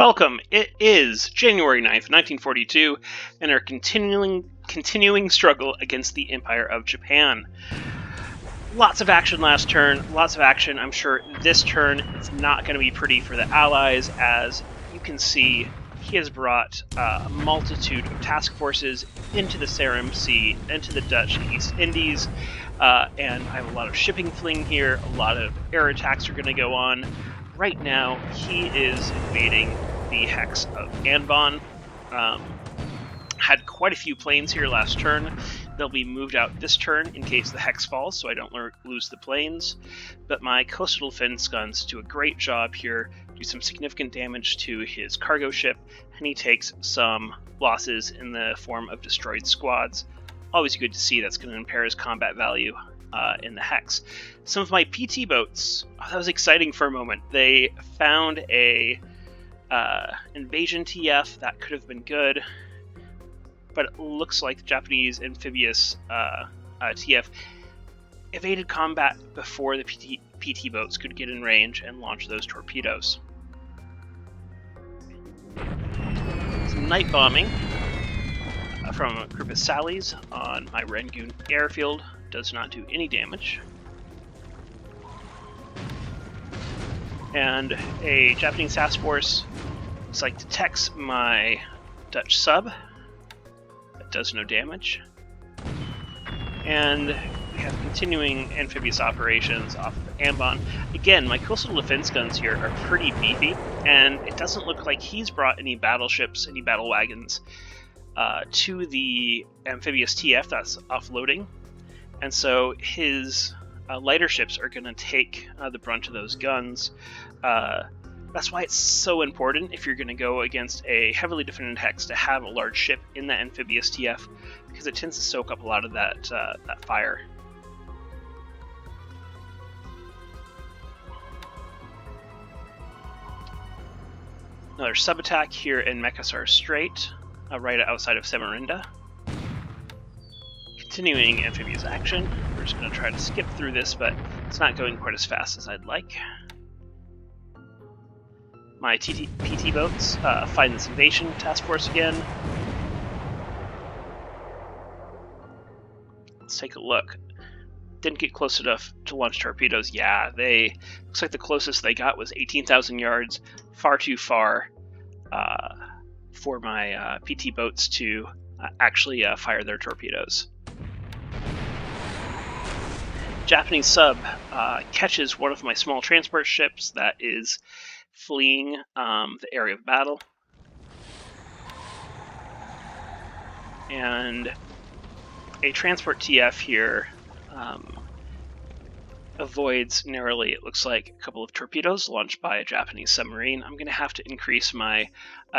Welcome. It is January 9th, 1942, and our continuing struggle against the Empire of Japan. Lots of action last turn, lots of action. I'm sure this turn it's not going to be pretty for the Allies, as you can see he has brought a multitude of task forces into the Sarum Sea, into the Dutch East Indies, and I have a lot of shipping fleeing here, a lot of air attacks are going to go on. Right now, he is invading the Hex of Anbon. Had quite a few planes here last turn. They'll be moved out this turn in case the Hex falls, so I don't lose the planes. But my coastal defense guns do a great job here, do some significant damage to his cargo ship, and he takes some losses in the form of destroyed squads. Always good to see. That's going to impair his combat value in the Hex. Some of my PT boats, that was exciting for a moment. They found a invasion TF that could have been good, but it looks like the Japanese amphibious TF evaded combat before the PT boats could get in range and launch those torpedoes. Some night bombing from a group of Sallies on my Rangoon airfield does not do any damage. And a Japanese task force looks like detects my Dutch sub. That does no damage. And we have continuing amphibious operations off of Anbon. Again, my coastal defense guns here are pretty beefy, and it doesn't look like he's brought any battleships, any battle wagons to the amphibious TF that's offloading. And so his lighter ships are going to take the brunt of those guns. That's why it's so important, if you're going to go against a heavily defended Hex, to have a large ship in that amphibious TF, because it tends to soak up a lot of that fire. Another sub-attack here in Makassar Strait, right outside of Samarinda. Continuing amphibious action. We're just going to try to skip through this, but it's not going quite as fast as I'd like. My PT boats find this invasion task force again. Let's take a look. Didn't get close enough to launch torpedoes. Yeah, looks like the closest they got was 18,000 yards, far too far for my PT boats to actually fire their torpedoes. Japanese sub catches one of my small transport ships that is fleeing the area of battle. And a transport TF here avoids narrowly, it looks like, a couple of torpedoes launched by a Japanese submarine. I'm going to have to increase my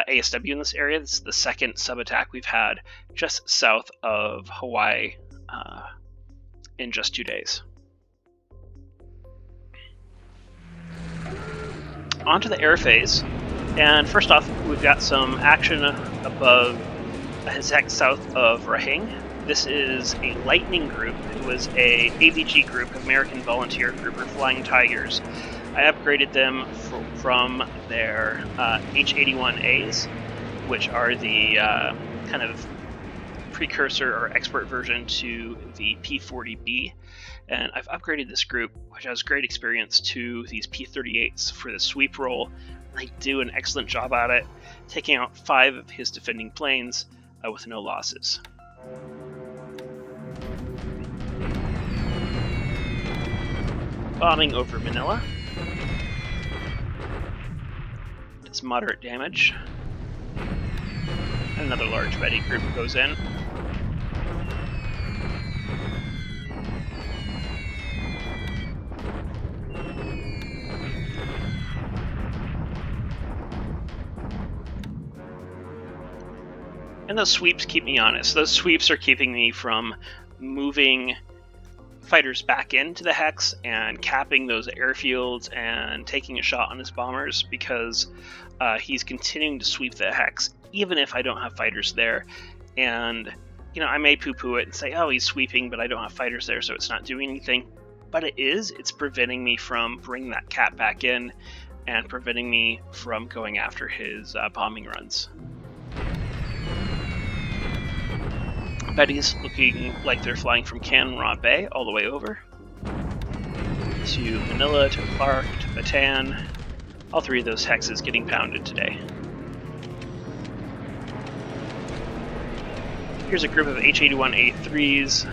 ASW in this area. This is the second sub-attack we've had just south of Hawaii in just 2 days. Onto the air phase, and first off, we've got some action above his Hex south of Rahing. This is a Lightning group. It was a AVG group, American Volunteer Group, or Flying Tigers. I upgraded them from their H-81As, which are the kind of precursor or expert version to the P-40B. And I've upgraded this group, which has great experience, to these P-38s for the sweep role. They do an excellent job at it, taking out 5 of his defending planes with no losses. Bombing over Manila. It's moderate damage. Another large Betty group goes in. And those sweeps keep me honest. Those sweeps are keeping me from moving fighters back into the Hex and capping those airfields and taking a shot on his bombers, because he's continuing to sweep the Hex, even if I don't have fighters there. And, you know, I may poo-poo it and say, oh, he's sweeping, but I don't have fighters there, so it's not doing anything. But it is. It's preventing me from bringing that cap back in and preventing me from going after his bombing runs. Betty's looking like they're flying from Canra Bay all the way over to Manila, to Clark, to Bataan. All three of those hexes getting pounded today. Here's a group of H-81A3s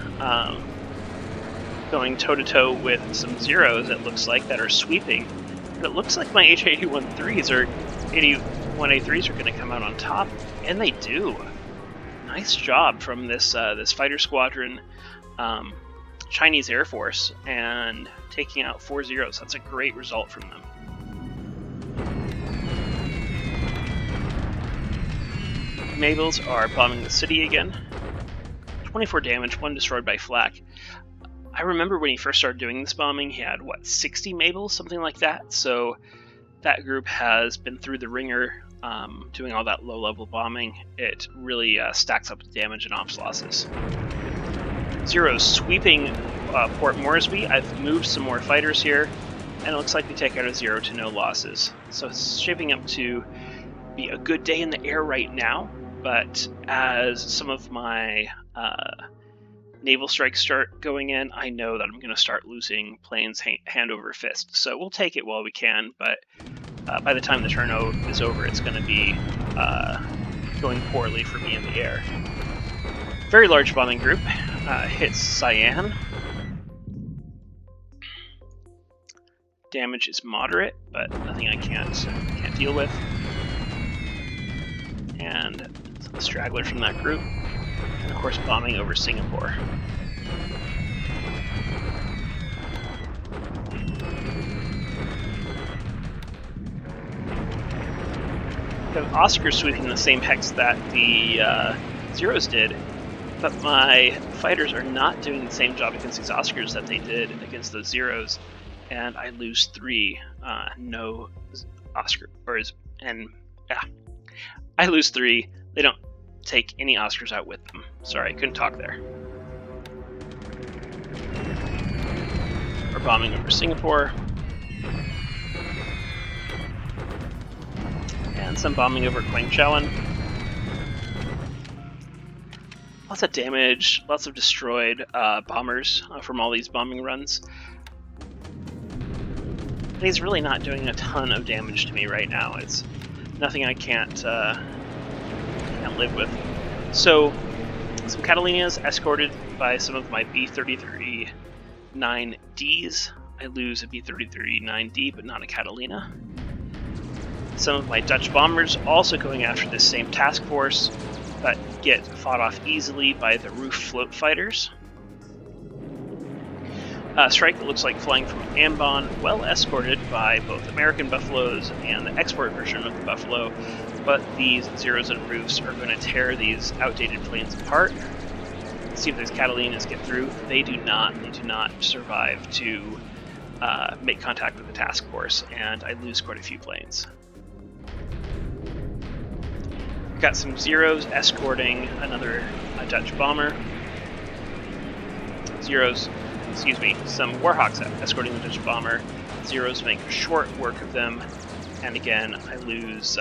going toe-to-toe with some zeros, it looks like, that are sweeping. But it looks like my H-81A3s are going to come out on top, and they do. Nice job from this fighter squadron, Chinese Air Force, and taking out 4 zeros. That's a great result from them. Mabels are bombing the city again. 24 damage, 1 destroyed by flak. I remember when he first started doing this bombing, he had, 60 Mabels? Something like that. So that group has been through the ringer, doing all that low-level bombing. It really stacks up the damage and ops losses. Zero's sweeping Port Moresby. I've moved some more fighters here, and it looks like we take out a 0 to no losses. So it's shaping up to be a good day in the air right now, but as some of my naval strikes start going in, I know that I'm going to start losing planes hand over fist. So we'll take it while we can, but by the time the turn is over, it's going to be going poorly for me in the air. Very large bombing group hits Cyan. Damage is moderate, but nothing I can't deal with. And a straggler from that group. And of course, bombing over Singapore. The Oscar sweeping the same hex that the zeros did, but my fighters are not doing the same job against these Oscars that they did against those zeros, and I lose 3. No Oscar, I lose 3. They don't take any Oscars out with them. Sorry, I couldn't talk there. We're bombing over Singapore. And some bombing over Kwangchowan. Lots of damage, lots of destroyed bombers from all these bombing runs. And he's really not doing a ton of damage to me right now. It's nothing I can't live with. So, some Catalinas escorted by some of my B-33-9Ds. I lose a B-33-9D, but not a Catalina. Some of my Dutch bombers also going after this same task force, but get fought off easily by the roof float fighters. Strike that looks like flying from Ambon, well escorted by both American Buffaloes and the export version of the Buffalo, but these zeros and roofs are going to tear these outdated planes apart. See if these Catalinas get through. They do not survive to make contact with the task force, and I lose quite a few planes. Got some zeros escorting another Dutch bomber. Some Warhawks escorting the Dutch bomber. Zeros make short work of them, and again, I lose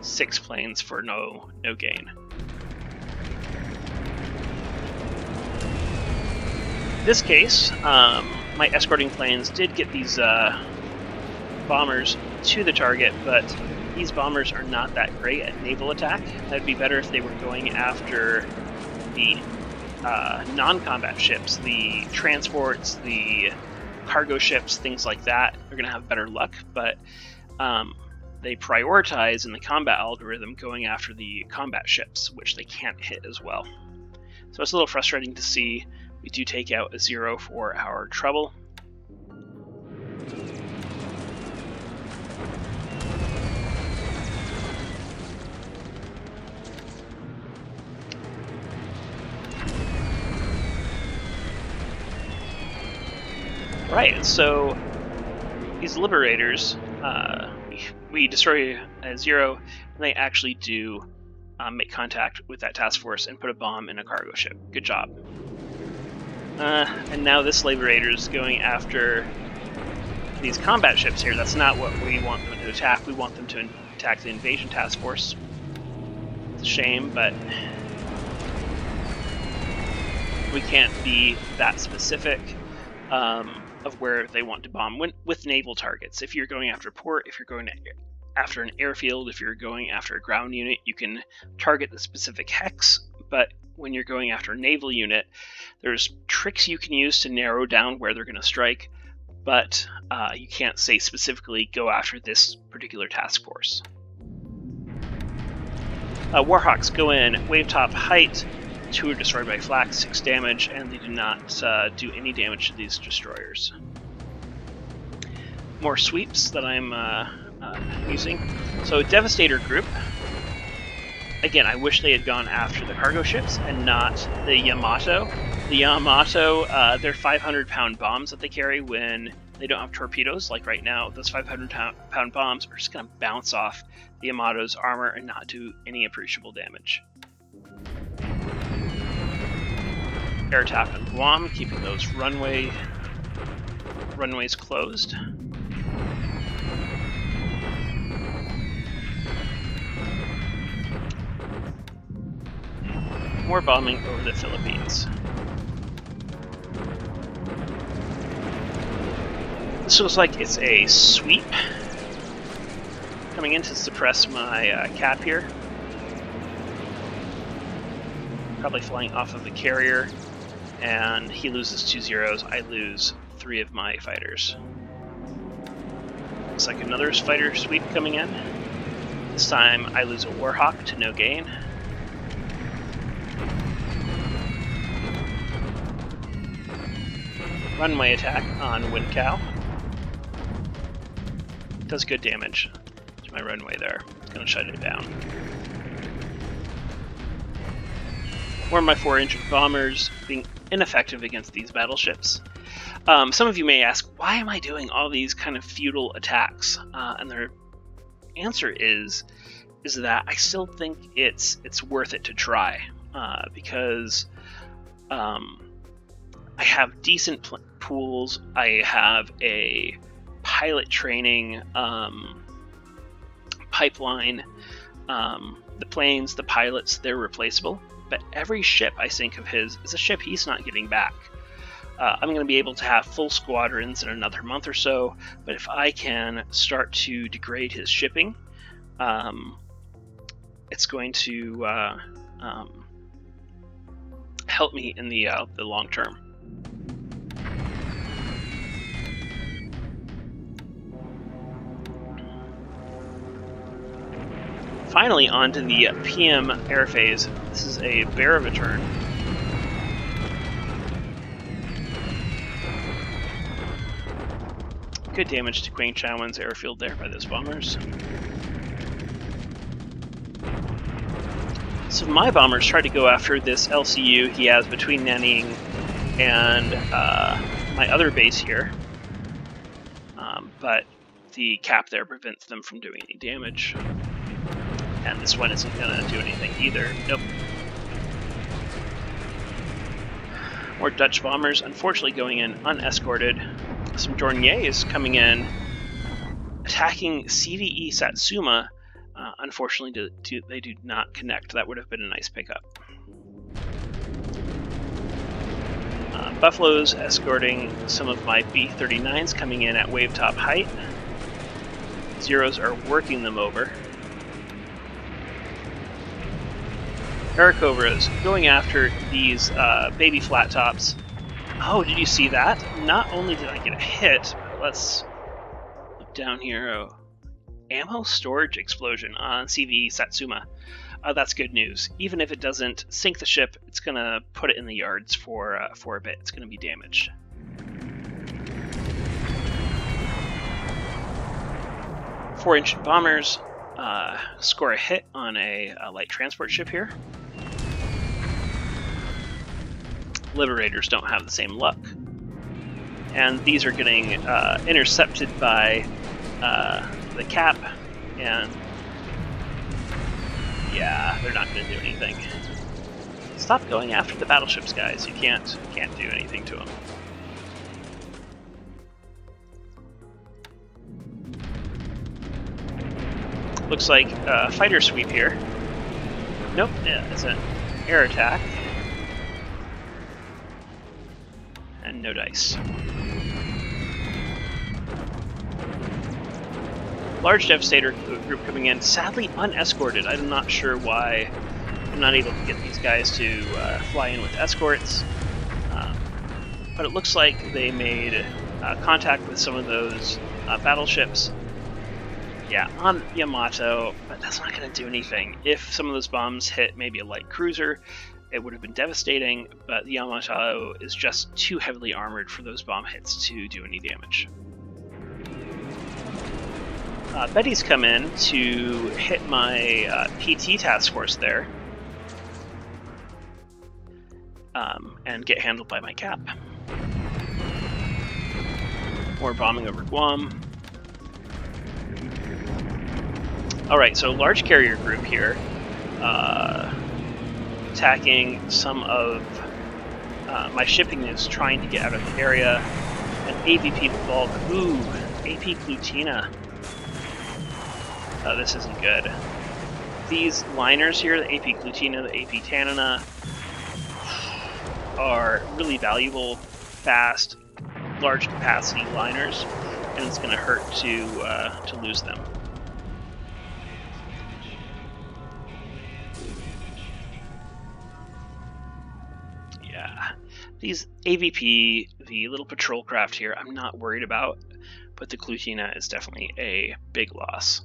6 planes for no gain. In this case, my escorting planes did get these bombers to the target, but these bombers are not that great at naval attack. That'd be better if they were going after the non-combat ships, the transports, the cargo ships, things like that. They're going to have better luck, but they prioritize in the combat algorithm going after the combat ships, which they can't hit as well. So it's a little frustrating to see. We do take out a 0 for our trouble. Right, so these liberators, we destroy a 0, and they actually do make contact with that task force and put a bomb in a cargo ship. Good job. And now this liberator is going after these combat ships here, that's not what we want them to attack. We want them to attack the invasion task force. It's a shame, but we can't be that specific of where they want to bomb with naval targets. If you're going after a port, if you're going after an airfield, if you're going after a ground unit, you can target the specific hex, but when you're going after a naval unit, there's tricks you can use to narrow down where they're going to strike, but you can't say specifically go after this particular task force. Warhawks go in wave top height, 2 are destroyed by flak, 6 damage, and they do not do any damage to these destroyers. More sweeps that I'm using. So Devastator group. Again, I wish they had gone after the cargo ships and not the Yamato. The Yamato, they're 500-pound bombs that they carry when they don't have torpedoes. Like right now, those 500-pound bombs are just going to bounce off the Yamato's armor and not do any appreciable damage. Air attack on Guam, keeping those runways closed. More bombing over the Philippines. This looks like it's a sweep coming in to suppress my cap here. Probably flying off of a carrier, and he loses 2 zeros. I lose 3 of my fighters. Looks like another fighter sweep coming in. This time I lose a Warhawk to no gain. Runway attack on Wind Cow. Does good damage to my runway there. It's going to shut it down. More of my 4-engine bombers being ineffective against these battleships. Some of you may ask, why am I doing all these kind of futile attacks? And their answer is that I still think it's worth it to try, because I have decent pools. I have a pilot training pipeline. The planes, the pilots, they're replaceable. But every ship I think of his is a ship he's not getting back. I'm going to be able to have full squadrons in another month or so, but if I can start to degrade his shipping, it's going to help me in the long term. Finally, onto the PM air phase. This is a bear of a turn. Good damage to Quang Chawen's airfield there by those bombers. So my bombers try to go after this LCU he has between Nanning and my other base here, but the cap there prevents them from doing any damage. And this one isn't going to do anything either. Nope. More Dutch bombers, unfortunately going in unescorted. Some Dorniers coming in, attacking CVE Satsuma. Unfortunately, they do not connect. That would have been a nice pickup. Buffalo's escorting some of my B-39s coming in at wave top height. Zeros are working them over. Aircobras going after these baby flat tops. Oh, did you see that? Not only did I get a hit, but let's look down here. Oh, ammo storage explosion on CVE Satsuma. That's good news. Even if it doesn't sink the ship, it's going to put it in the yards for a bit. It's going to be damaged. Four-engine bombers score a hit on a light transport ship here. Liberators don't have the same luck. And these are getting intercepted by the cap, and yeah, they're not going to do anything. Stop going after the battleships, guys. You can't do anything to them. Looks like a fighter sweep here. Nope, yeah, it's an air attack. And no dice. Large Devastator group coming in, sadly unescorted. I'm not sure why I'm not able to get these guys to fly in with escorts. But it looks like they made contact with some of those battleships. Yeah, on Yamato, but that's not going to do anything. If some of those bombs hit maybe a light cruiser, it would have been devastating, but the Yamato is just too heavily armored for those bomb hits to do any damage. Betty's come in to hit my PT task force there and get handled by my Cap. More bombing over Guam. Alright, so large carrier group here, attacking some of my shipping is trying to get out of the area. An AVP bulk. Ooh, AP Glutina. This isn't good. These liners here, the AP Glutina, the AP Tanana, are really valuable, fast, large capacity liners, and it's going to hurt to lose them. Yeah, these AVP, the little patrol craft here, I'm not worried about, but the Glutina is definitely a big loss.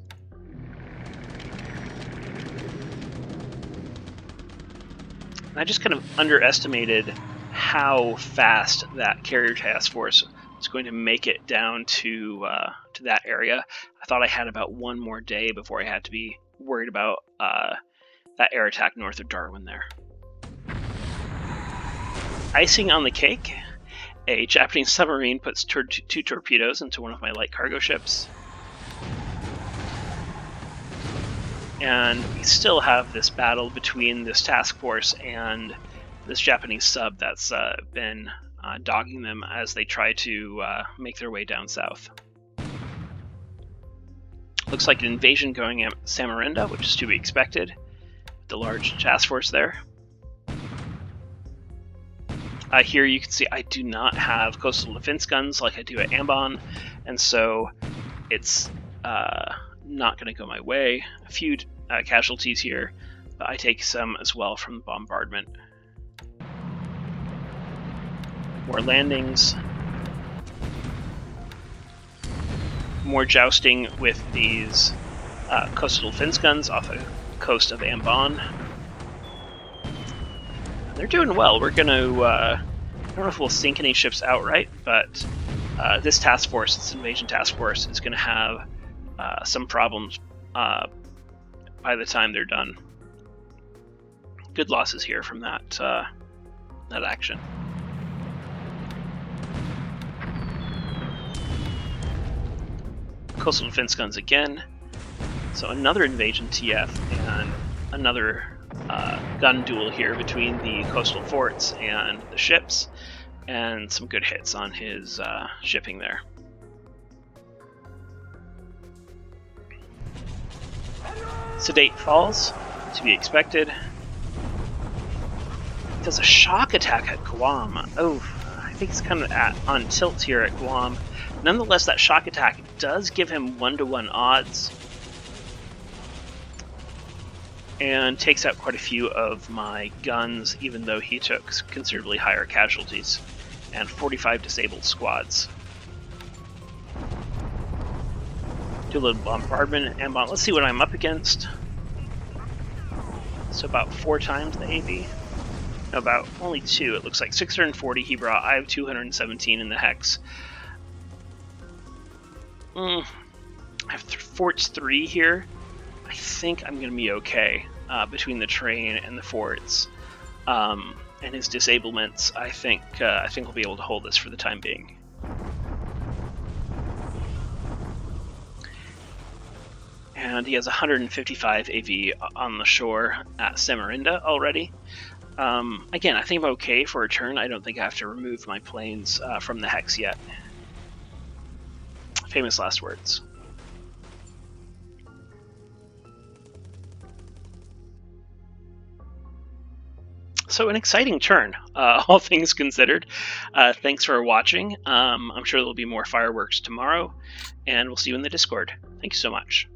I just kind of underestimated how fast that carrier task force was going to make it down to that area. I thought I had about one more day before I had to be worried about that air attack north of Darwin there. Icing on the cake, a Japanese submarine puts two torpedoes into one of my light cargo ships. And we still have this battle between this task force and this Japanese sub that's been dogging them as they try to make their way down south. Looks like an invasion going at Samarinda, which is to be expected. The large task force there. Here you can see I do not have coastal defense guns like I do at Ambon, and so it's not going to go my way. A few casualties here, but I take some as well from the bombardment. More landings. More jousting with these coastal defense guns off the coast of Ambon. They're doing well. We're going to... I don't know if we'll sink any ships outright, but this task force, this invasion task force, is going to have some problems by the time they're done. Good losses here from that action. Coastal defense guns again. So another invasion TF and another gun duel here between the coastal forts and the ships, and some good hits on his shipping there. Sedate falls, to be expected. Does a shock attack at Guam. Oh, I think he's kind of on tilt here at Guam. Nonetheless, that shock attack does give him 1-to-1 odds, and takes out quite a few of my guns, even though he took considerably higher casualties, and 45 disabled squads. Do a little bombardment and bomb. Let's see what I'm up against. So about 4 times the AV. No, about only 2. It looks like 640 he brought. I have 217 in the Hex. I have forts 3 here. I think I'm going to be okay between the train and the forts and his disablements. I think we'll be able to hold this for the time being. And he has 155 AV on the shore at Samarinda already. Again, I think I'm okay for a turn. I don't think I have to remove my planes from the Hex yet. Famous last words. So an exciting turn, all things considered. Thanks for watching. I'm sure there'll be more fireworks tomorrow, and we'll see you in the Discord. Thank you so much.